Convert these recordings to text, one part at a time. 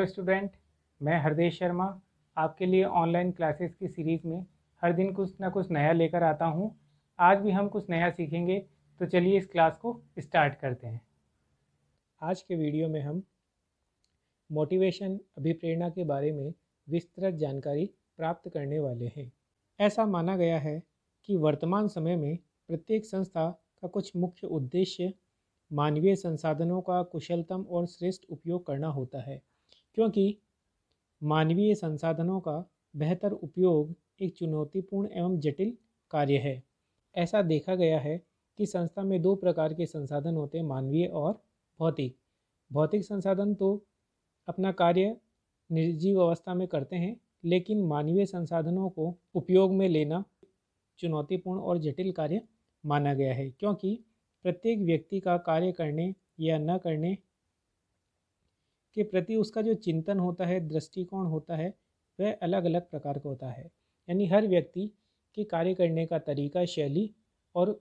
Student, मैं हरदेश शर्मा आपके लिए ऑनलाइन क्लासेस की सीरीज़ में हर दिन कुछ ना कुछ नया लेकर आता हूँ। आज भी हम कुछ नया सीखेंगे, तो चलिए इस क्लास को स्टार्ट करते हैं। आज के वीडियो में हम मोटिवेशन अभिप्रेरणा के बारे में विस्तृत जानकारी प्राप्त करने वाले हैं। ऐसा माना गया है कि वर्तमान समय में प्रत्येक संस्था का कुछ मुख्य उद्देश्य मानवीय संसाधनों का कुशलतम और श्रेष्ठ उपयोग करना होता है, क्योंकि मानवीय संसाधनों का बेहतर उपयोग एक चुनौतीपूर्ण एवं जटिल कार्य है। ऐसा देखा गया है कि संस्था में दो प्रकार के संसाधन होते हैं, मानवीय और भौतिक। भौतिक संसाधन तो अपना कार्य निर्जीव अवस्था में करते हैं, लेकिन मानवीय संसाधनों को उपयोग में लेना चुनौतीपूर्ण और जटिल कार्य माना गया है, क्योंकि प्रत्येक व्यक्ति का कार्य करने या न करने के प्रति उसका जो चिंतन होता है, दृष्टिकोण होता है, वह अलग अलग प्रकार का होता है। यानी हर व्यक्ति के कार्य करने का तरीका, शैली और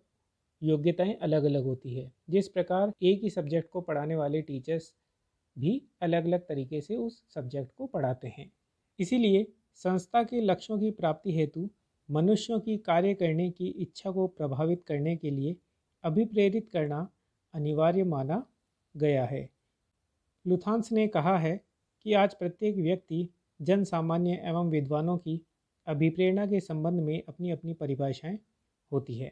योग्यताएं अलग अलग होती है। जिस प्रकार एक ही सब्जेक्ट को पढ़ाने वाले टीचर्स भी अलग अलग तरीके से उस सब्जेक्ट को पढ़ाते हैं। इसीलिए संस्था के लक्ष्यों की प्राप्ति हेतु मनुष्यों की कार्य करने की इच्छा को प्रभावित करने के लिए अभिप्रेरित करना अनिवार्य माना गया है। लुथांस ने कहा है कि आज प्रत्येक व्यक्ति जन सामान्य एवं विद्वानों की अभिप्रेरणा के संबंध में अपनी अपनी परिभाषाएं होती है।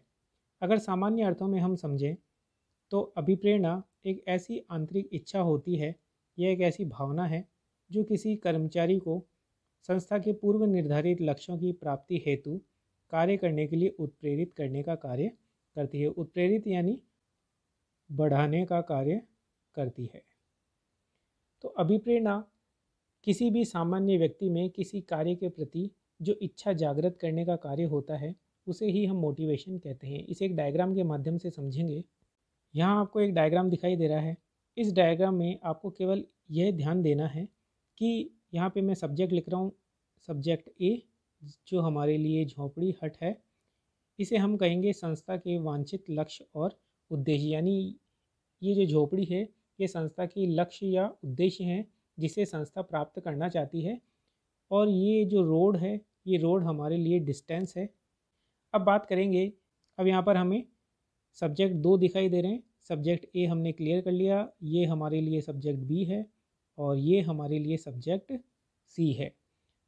अगर सामान्य अर्थों में हम समझें तो अभिप्रेरणा एक ऐसी आंतरिक इच्छा होती है, यह एक ऐसी भावना है जो किसी कर्मचारी को संस्था के पूर्व निर्धारित लक्ष्यों की प्राप्ति हेतु कार्य करने के लिए उत्प्रेरित करने का कार्य करती है। उत्प्रेरित यानी बढ़ाने का कार्य करती है। तो अभिप्रेरणा किसी भी सामान्य व्यक्ति में किसी कार्य के प्रति जो इच्छा जागृत करने का कार्य होता है, उसे ही हम मोटिवेशन कहते हैं। इसे एक डायग्राम के माध्यम से समझेंगे। यहाँ आपको एक डायग्राम दिखाई दे रहा है। इस डायग्राम में आपको केवल यह ध्यान देना है कि यहाँ पे मैं सब्जेक्ट लिख रहा हूँ, सब्जेक्ट ए, जो हमारे लिए झोपड़ी हट है, इसे हम कहेंगे संस्था के वांछित लक्ष्य और उद्देश्य। यानी ये जो झोपड़ी है, ये संस्था की लक्ष्य या उद्देश्य हैं जिसे संस्था प्राप्त करना चाहती है। और ये जो रोड है, ये रोड हमारे लिए डिस्टेंस है। अब बात करेंगे, अब यहाँ पर हमें सब्जेक्ट 2 दिखाई दे रहे हैं। सब्जेक्ट ए हमने क्लियर कर लिया, ये हमारे लिए सब्जेक्ट बी है और ये हमारे लिए सब्जेक्ट सी है।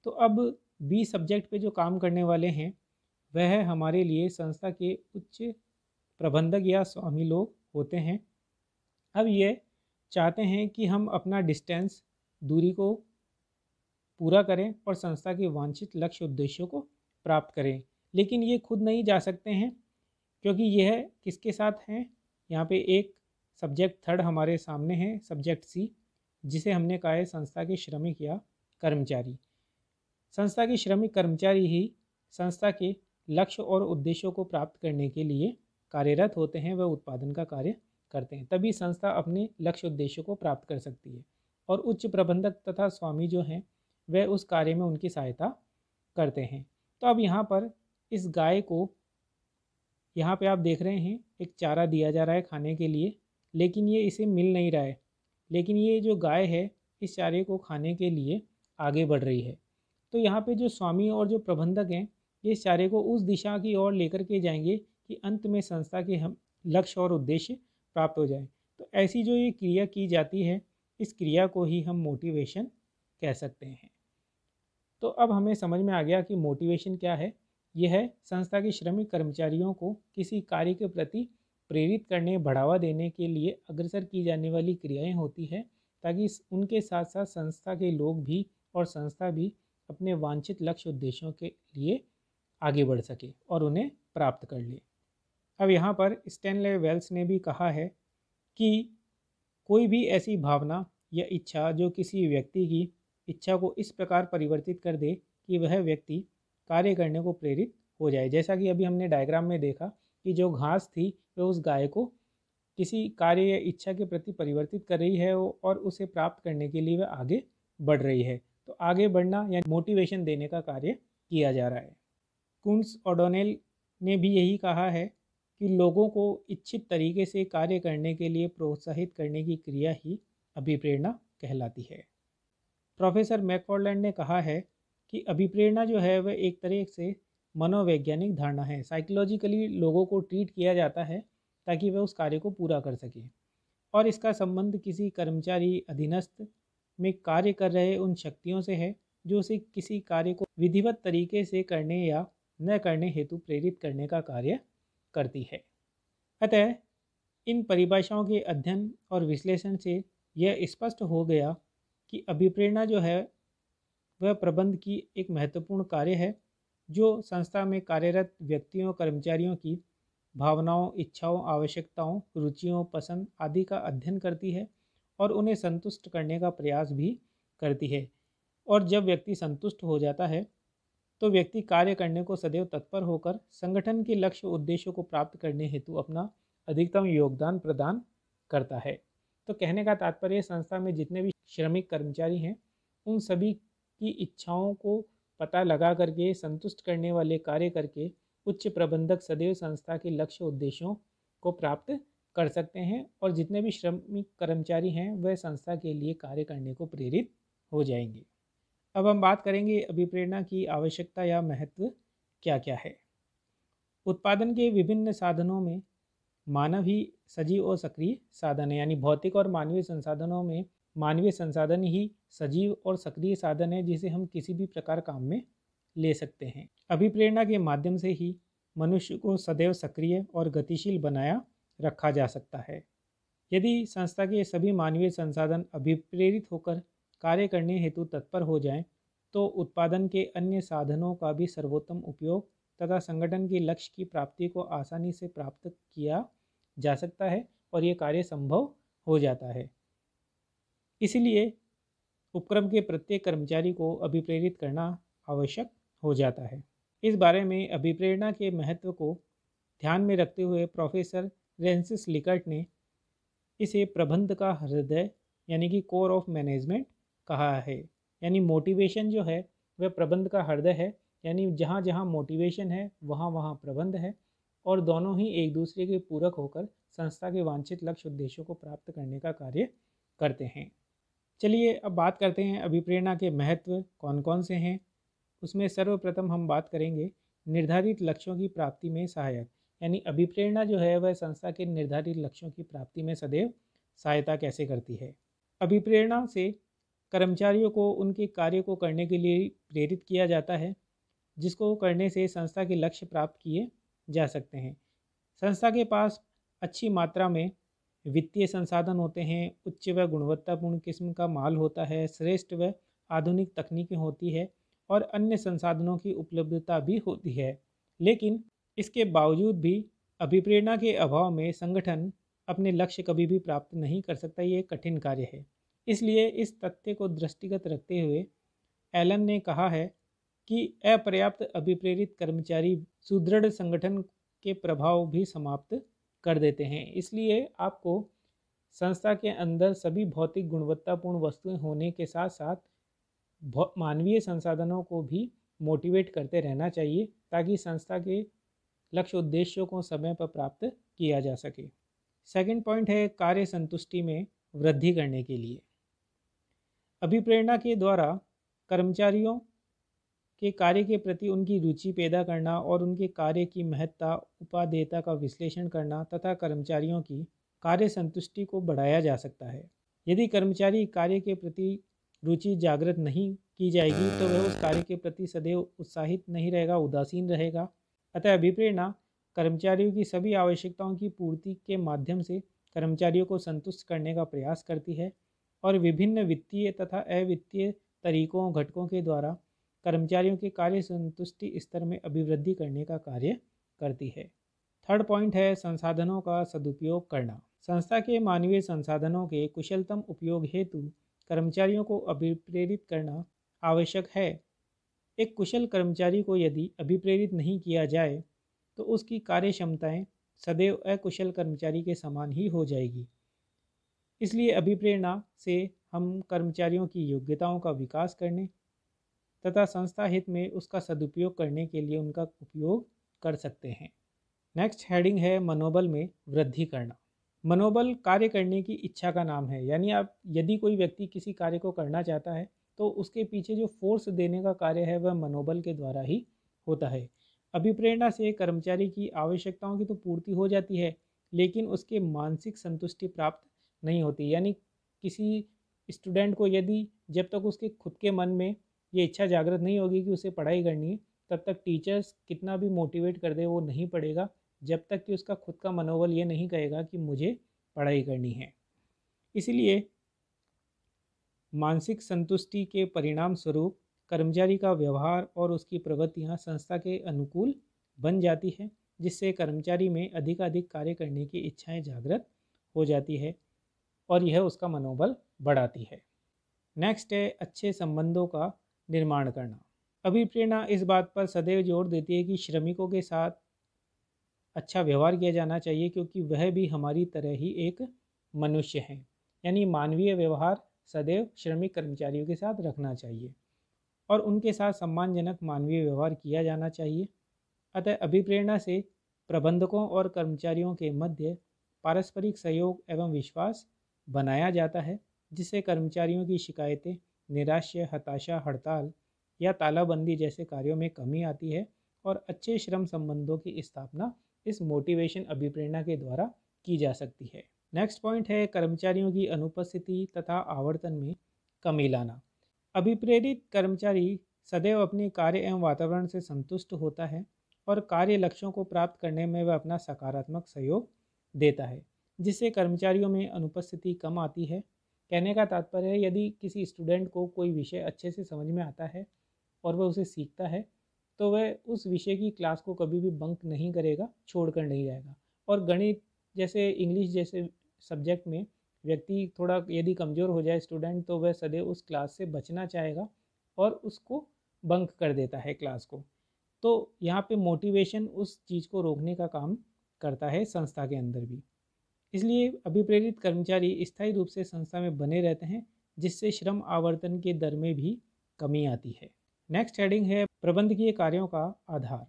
तो अब बी सब्जेक्ट पे जो काम करने वाले हैं वह हमारे लिए संस्था के उच्च प्रबंधक या स्वामी लोग होते हैं। अब ये चाहते हैं कि हम अपना डिस्टेंस, दूरी को पूरा करें और संस्था के वांछित लक्ष्य उद्देश्यों को प्राप्त करें, लेकिन ये खुद नहीं जा सकते हैं, क्योंकि यह किसके साथ हैं। यहाँ पे एक सब्जेक्ट थर्ड हमारे सामने है, सब्जेक्ट सी, जिसे हमने कहा है संस्था के श्रमिक या कर्मचारी। संस्था के श्रमिक कर्मचारी ही संस्था के लक्ष्य और उद्देश्यों को प्राप्त करने के लिए कार्यरत होते हैं, वह उत्पादन का कार्य करते हैं, तभी संस्था अपने लक्ष्य उद्देश्यों को प्राप्त कर सकती है। और उच्च प्रबंधक तथा स्वामी जो हैं वह उस कार्य में उनकी सहायता करते हैं। तो अब यहाँ पर इस गाय को, यहाँ पे आप देख रहे हैं एक चारा दिया जा रहा है खाने के लिए, लेकिन ये इसे मिल नहीं रहा है। लेकिन ये जो गाय है इस चारे को खाने के लिए आगे बढ़ रही है। तो यहाँ पे जो स्वामी और जो प्रबंधक हैं, ये इस चारे को उस दिशा की ओर लेकर के जाएंगे कि अंत में संस्था के हम लक्ष्य और उद्देश्य प्राप्त हो जाए। तो ऐसी जो ये क्रिया की जाती है, इस क्रिया को ही हम मोटिवेशन कह सकते हैं। तो अब हमें समझ में आ गया कि मोटिवेशन क्या है। यह है संस्था के श्रमिक कर्मचारियों को किसी कार्य के प्रति प्रेरित करने, बढ़ावा देने के लिए अग्रसर की जाने वाली क्रियाएं होती है, ताकि उनके साथ साथ संस्था के लोग भी और संस्था भी अपने वांछित लक्ष्य उद्देश्यों के लिए आगे बढ़ सके और उन्हें प्राप्त कर ले। अब यहाँ पर स्टैनले वेल्स ने भी कहा है कि कोई भी ऐसी भावना या इच्छा जो किसी व्यक्ति की इच्छा को इस प्रकार परिवर्तित कर दे कि वह व्यक्ति कार्य करने को प्रेरित हो जाए। जैसा कि अभी हमने डायग्राम में देखा कि जो घास थी वह उस गाय को किसी कार्य या इच्छा के प्रति परिवर्तित कर रही है और उसे प्राप्त करने के लिए वह आगे बढ़ रही है। तो आगे बढ़ना या मोटिवेशन देने का कार्य किया जा रहा है। कुन्स ओडोनेल ने भी यही कहा है कि लोगों को इच्छित तरीके से कार्य करने के लिए प्रोत्साहित करने की क्रिया ही अभिप्रेरणा कहलाती है। प्रोफेसर मैकफार्लैंड ने कहा है कि अभिप्रेरणा जो है वह एक तरह से मनोवैज्ञानिक धारणा है। साइकोलॉजिकली लोगों को ट्रीट किया जाता है ताकि वह उस कार्य को पूरा कर सके, और इसका संबंध किसी कर्मचारी अधीनस्थ में कार्य कर रहे उन शक्तियों से है जो उसे किसी कार्य को विधिवत तरीके से करने या न करने हेतु प्रेरित करने का कार्य करती है। अतः इन परिभाषाओं के अध्ययन और विश्लेषण से यह स्पष्ट हो गया कि अभिप्रेरणा जो है वह प्रबंध की एक महत्वपूर्ण कार्य है जो संस्था में कार्यरत व्यक्तियों कर्मचारियों की भावनाओं, इच्छाओं, आवश्यकताओं, रुचियों, पसंद आदि का अध्ययन करती है और उन्हें संतुष्ट करने का प्रयास भी करती है। और जब व्यक्ति संतुष्ट हो जाता है तो व्यक्ति कार्य करने को सदैव तत्पर होकर संगठन के लक्ष्य उद्देश्यों को प्राप्त करने हेतु अपना अधिकतम योगदान प्रदान करता है। तो कहने का तात्पर्य संस्था में जितने भी श्रमिक कर्मचारी हैं उन सभी की इच्छाओं को पता लगा करके संतुष्ट करने वाले कार्य करके उच्च प्रबंधक सदैव संस्था के लक्ष्य उद्देश्यों को प्राप्त कर सकते हैं और जितने भी श्रमिक कर्मचारी हैं वह संस्था के लिए कार्य करने को प्रेरित हो जाएंगे। अब हम बात करेंगे अभिप्रेरणा की आवश्यकता या महत्व क्या क्या है। उत्पादन के विभिन्न साधनों में मानव ही सजीव और सक्रिय साधन है, यानी भौतिक और मानवीय संसाधनों में मानवीय संसाधन ही सजीव और सक्रिय साधन है जिसे हम किसी भी प्रकार काम में ले सकते हैं। अभिप्रेरणा के माध्यम से ही मनुष्य को सदैव सक्रिय और गतिशील बनाया रखा जा सकता है। यदि संस्था के सभी मानवीय संसाधन अभिप्रेरित होकर कार्य करने हेतु तत्पर हो जाएं, तो उत्पादन के अन्य साधनों का भी सर्वोत्तम उपयोग तथा संगठन के लक्ष्य की प्राप्ति को आसानी से प्राप्त किया जा सकता है और ये कार्य संभव हो जाता है। इसलिए उपक्रम के प्रत्येक कर्मचारी को अभिप्रेरित करना आवश्यक हो जाता है। इस बारे में अभिप्रेरणा के महत्व को ध्यान में रखते हुए प्रोफेसर फ्रांसिस लिकर्ट ने इसे प्रबंध का हृदय यानी कि कोर ऑफ मैनेजमेंट कहा है। यानी मोटिवेशन जो है वह प्रबंध का हृदय है, यानी जहाँ जहाँ मोटिवेशन है वहाँ वहाँ प्रबंध है और दोनों ही एक दूसरे के पूरक होकर संस्था के वांछित लक्ष्य उद्देश्यों को प्राप्त करने का कार्य करते हैं। चलिए अब बात करते हैं अभिप्रेरणा के महत्व कौन कौन से हैं। उसमें सर्वप्रथम हम बात करेंगे निर्धारित लक्ष्यों की प्राप्ति में सहायक, यानी अभिप्रेरणा जो है वह संस्था के निर्धारित लक्ष्यों की प्राप्ति में सदैव सहायता कैसे करती है। अभिप्रेरणा से कर्मचारियों को उनके कार्य को करने के लिए प्रेरित किया जाता है, जिसको करने से संस्था के लक्ष्य प्राप्त किए जा सकते हैं। संस्था के पास अच्छी मात्रा में वित्तीय संसाधन होते हैं, उच्च व गुणवत्तापूर्ण किस्म का माल होता है, श्रेष्ठ व आधुनिक तकनीकें होती है और अन्य संसाधनों की उपलब्धता भी होती है। लेकिन इसके बावजूद भी अभिप्रेरणा के अभाव में संगठन अपने लक्ष्य कभी भी प्राप्त नहीं कर सकता। ये एक कठिन कार्य है। इसलिए इस तथ्य को दृष्टिगत रखते हुए एलन ने कहा है कि अपर्याप्त अभिप्रेरित कर्मचारी सुदृढ़ संगठन के प्रभाव भी समाप्त कर देते हैं। इसलिए आपको संस्था के अंदर सभी भौतिक गुणवत्तापूर्ण वस्तुएं होने के साथ साथ मानवीय संसाधनों को भी मोटिवेट करते रहना चाहिए ताकि संस्था के लक्ष्य उद्देश्यों को समय पर प्राप्त किया जा सके। सेकंड पॉइंट है कार्य संतुष्टि में वृद्धि करने के लिए अभिप्रेरणा के द्वारा कर्मचारियों के कार्य के प्रति उनकी रुचि पैदा करना और उनके कार्य की महत्ता उपादेयता का विश्लेषण करना तथा कर्मचारियों की कार्य संतुष्टि को बढ़ाया जा सकता है। यदि कर्मचारी कार्य के प्रति रुचि जागृत नहीं की जाएगी तो वह उस कार्य के प्रति सदैव उत्साहित नहीं रहेगा, उदासीन रहेगा। अतः अभिप्रेरणा कर्मचारियों की सभी आवश्यकताओं की पूर्ति के माध्यम से कर्मचारियों को संतुष्ट करने का प्रयास करती है और विभिन्न वित्तीय तथा अवित्तीय तरीकों घटकों के द्वारा कर्मचारियों के कार्य संतुष्टि स्तर में अभिवृद्धि करने का कार्य करती है। थर्ड पॉइंट है संसाधनों का सदुपयोग करना। संस्था के मानवीय संसाधनों के कुशलतम उपयोग हेतु कर्मचारियों को अभिप्रेरित करना आवश्यक है। एक कुशल कर्मचारी को यदि अभिप्रेरित नहीं किया जाए तो उसकी कार्य क्षमताएँ सदैव अकुशल कर्मचारी के समान ही हो जाएगी। इसलिए अभिप्रेरणा से हम कर्मचारियों की योग्यताओं का विकास करने तथा संस्था हित में उसका सदुपयोग करने के लिए उनका उपयोग कर सकते हैं। नेक्स्ट हेडिंग है मनोबल में वृद्धि करना। मनोबल कार्य करने की इच्छा का नाम है, यानी आप यदि कोई व्यक्ति किसी कार्य को करना चाहता है तो उसके पीछे जो फोर्स देने का कार्य है वह मनोबल के द्वारा ही होता है। अभिप्रेरणा से कर्मचारी की आवश्यकताओं की तो पूर्ति हो जाती है, लेकिन उसके मानसिक संतुष्टि प्राप्त नहीं होती। यानी किसी स्टूडेंट को यदि जब तक उसके खुद के मन में ये इच्छा जागृत नहीं होगी कि उसे पढ़ाई करनी है, तब तक टीचर्स कितना भी मोटिवेट कर दे वो नहीं पढ़ेगा, जब तक कि उसका खुद का मनोबल ये नहीं कहेगा कि मुझे पढ़ाई करनी है। इसलिए मानसिक संतुष्टि के परिणाम स्वरूप कर्मचारी का व्यवहार और उसकी प्रवृत्तियां संस्था के अनुकूल बन जाती है, जिससे कर्मचारी में अधिकाधिक कार्य करने की इच्छाएं जागृत हो जाती है और यह उसका मनोबल बढ़ाती है। नेक्स्ट है अच्छे संबंधों का निर्माण करना। अभिप्रेरणा इस बात पर सदैव जोर देती है कि श्रमिकों के साथ अच्छा व्यवहार किया जाना चाहिए, क्योंकि वह भी हमारी तरह ही एक मनुष्य हैं। यानी मानवीय व्यवहार सदैव श्रमिक कर्मचारियों के साथ रखना चाहिए और उनके साथ सम्मानजनक मानवीय व्यवहार किया जाना चाहिए। अतः अभिप्रेरणा से प्रबंधकों और कर्मचारियों के मध्य पारस्परिक सहयोग एवं विश्वास बनाया जाता है, जिससे कर्मचारियों की शिकायतें, निराशा, हताशा, हड़ताल या तालाबंदी जैसे कार्यों में कमी आती है और अच्छे श्रम संबंधों की स्थापना इस मोटिवेशन अभिप्रेरणा के द्वारा की जा सकती है। नेक्स्ट पॉइंट है कर्मचारियों की अनुपस्थिति तथा आवर्तन में कमी लाना। अभिप्रेरित कर्मचारी सदैव अपने कार्य एवं वातावरण से संतुष्ट होता है और कार्य लक्ष्यों को प्राप्त करने में वह अपना सकारात्मक सहयोग देता है, जिससे कर्मचारियों में अनुपस्थिति कम आती है। कहने का तात्पर्य है, यदि किसी स्टूडेंट को कोई विषय अच्छे से समझ में आता है और वह उसे सीखता है, तो वह उस विषय की क्लास को कभी भी बंक नहीं करेगा, छोड़कर नहीं जाएगा। और गणित जैसे, इंग्लिश जैसे सब्जेक्ट में व्यक्ति थोड़ा यदि कमज़ोर हो जाए स्टूडेंट, तो वह सदैव उस क्लास से बचना चाहेगा और उसको बंक कर देता है क्लास को। तो यहाँ पे मोटिवेशन उस चीज़ को रोकने का काम करता है संस्था के अंदर भी। इसलिए अभिप्रेरित कर्मचारी स्थायी रूप से संस्था में बने रहते हैं, जिससे श्रम आवर्तन के दर में भी कमी आती है। नेक्स्ट हेडिंग है प्रबंधकीय कार्यों का आधार।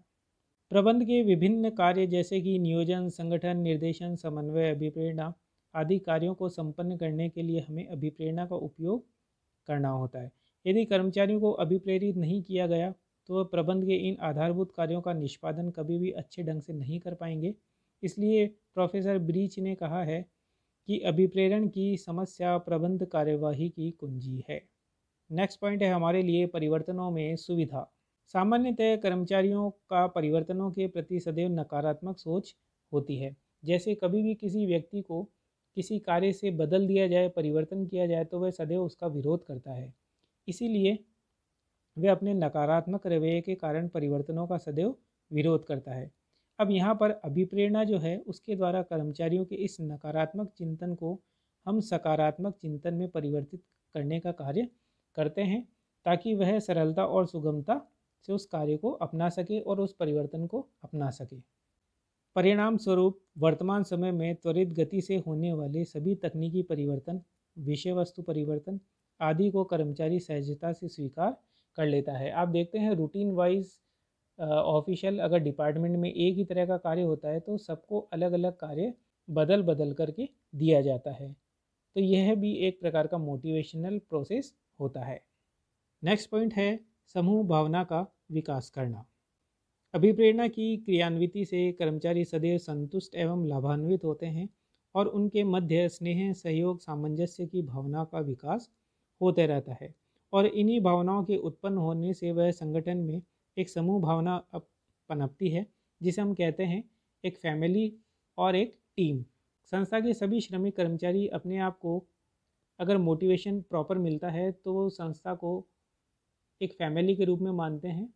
प्रबंध के विभिन्न कार्य जैसे कि नियोजन, संगठन, निर्देशन, समन्वय, अभिप्रेरणा आदि कार्यों को संपन्न करने के लिए हमें अभिप्रेरणा का उपयोग करना होता है। यदि कर्मचारियों को अभिप्रेरित नहीं किया गया तो वह प्रबंध के इन आधारभूत कार्यों का निष्पादन कभी भी अच्छे ढंग से नहीं कर पाएंगे। इसलिए प्रोफेसर ब्रीच ने कहा है कि अभिप्रेरण की समस्या प्रबंध कार्यवाही की कुंजी है। नेक्स्ट पॉइंट है हमारे लिए परिवर्तनों में सुविधा। सामान्यतः कर्मचारियों का परिवर्तनों के प्रति सदैव नकारात्मक सोच होती है। जैसे कभी भी किसी व्यक्ति को किसी कार्य से बदल दिया जाए, परिवर्तन किया जाए, तो वह सदैव उसका विरोध करता है। इसीलिए वह अपने नकारात्मक रवैये के कारण परिवर्तनों का सदैव विरोध करता है। अब यहाँ पर अभिप्रेरणा जो है उसके द्वारा कर्मचारियों के इस नकारात्मक चिंतन को हम सकारात्मक चिंतन में परिवर्तित करने का कार्य करते हैं, ताकि वह सरलता और सुगमता से उस कार्य को अपना सके और उस परिवर्तन को अपना सके। परिणाम स्वरूप वर्तमान समय में त्वरित गति से होने वाले सभी तकनीकी परिवर्तन, विषय वस्तु परिवर्तन आदि को कर्मचारी सहजता से स्वीकार कर लेता है। आप देखते हैं रूटीन वाइज ऑफिशियल अगर डिपार्टमेंट में एक ही तरह का कार्य होता है तो सबको अलग अलग कार्य बदल बदल करके दिया जाता है। तो यह भी एक प्रकार का मोटिवेशनल प्रोसेस होता है। नेक्स्ट पॉइंट है समूह भावना का विकास करना। अभिप्रेरणा की क्रियान्विति से कर्मचारी सदैव संतुष्ट एवं लाभान्वित होते हैं और उनके मध्य स्नेह, सहयोग, सामंजस्य की भावना का विकास होते रहता है और इन्हीं भावनाओं के उत्पन्न होने से वह संगठन में एक समूह भावना पनपती है, जिसे हम कहते हैं एक फैमिली और एक टीम। संस्था के सभी श्रमिक कर्मचारी अपने आप को अगर मोटिवेशन प्रॉपर मिलता है तो वो संस्था को एक फैमिली के रूप में मानते हैं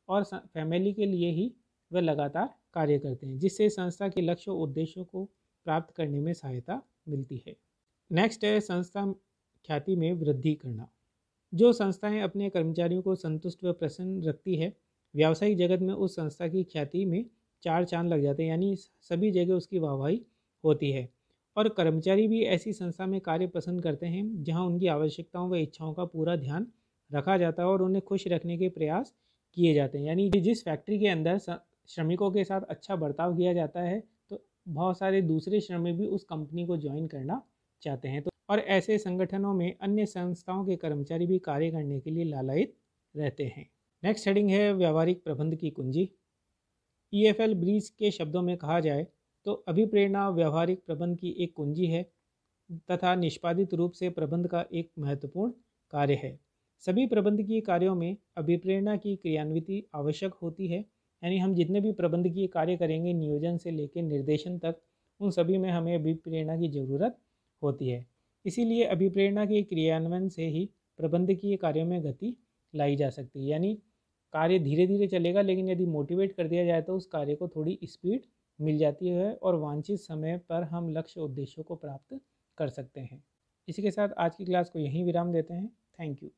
और फैमिली के लिए ही वह लगातार कार्य करते हैं, जिससे संस्था के लक्ष्य और उद्देश्यों को प्राप्त करने में सहायता मिलती है। नेक्स्ट है संस्था ख्याति में वृद्धि करना। जो संस्थाएं अपने कर्मचारियों को संतुष्ट व प्रसन्न रखती है, व्यावसायिक जगत में उस संस्था की ख्याति में चार चांद लग जाते हैं, यानी सभी जगह उसकी वाहवाही होती है और कर्मचारी भी ऐसी संस्था में कार्य पसंद करते हैं जहां उनकी आवश्यकताओं व इच्छाओं का पूरा ध्यान रखा जाता है और उन्हें खुश रखने के प्रयास किए जाते हैं। यानी जिस फैक्ट्री के अंदर श्रमिकों के साथ अच्छा बर्ताव किया जाता है तो बहुत सारे दूसरे श्रमिक भी उस कंपनी को ज्वाइन करना चाहते हैं। तो और ऐसे संगठनों में अन्य संस्थाओं के कर्मचारी भी कार्य करने के लिए लालायित रहते हैं। नेक्स्ट हेडिंग है व्यावहारिक प्रबंध की कुंजी। EFL ब्रीज के शब्दों में कहा जाए तो अभिप्रेरणा व्यावहारिक प्रबंध की एक कुंजी है तथा निष्पादित रूप से प्रबंध का एक महत्वपूर्ण कार्य है। सभी प्रबंधकीय कार्यों में अभिप्रेरणा की क्रियान्विति आवश्यक होती है, यानी हम जितने भी प्रबंधकीय कार्य करेंगे नियोजन से लेकर निर्देशन तक, उन सभी में हमें अभिप्रेरणा की ज़रूरत होती है। इसीलिए अभिप्रेरणा के क्रियान्वयन से ही प्रबंधकीय कार्यों में गति लाई जा सकती है। यानी कार्य धीरे धीरे चलेगा, लेकिन यदि मोटिवेट कर दिया जाए तो उस कार्य को थोड़ी स्पीड मिल जाती है और वांछित समय पर हम लक्ष्य उद्देश्यों को प्राप्त कर सकते हैं। इसी के साथ आज की क्लास को यहीं विराम देते हैं। Thank you.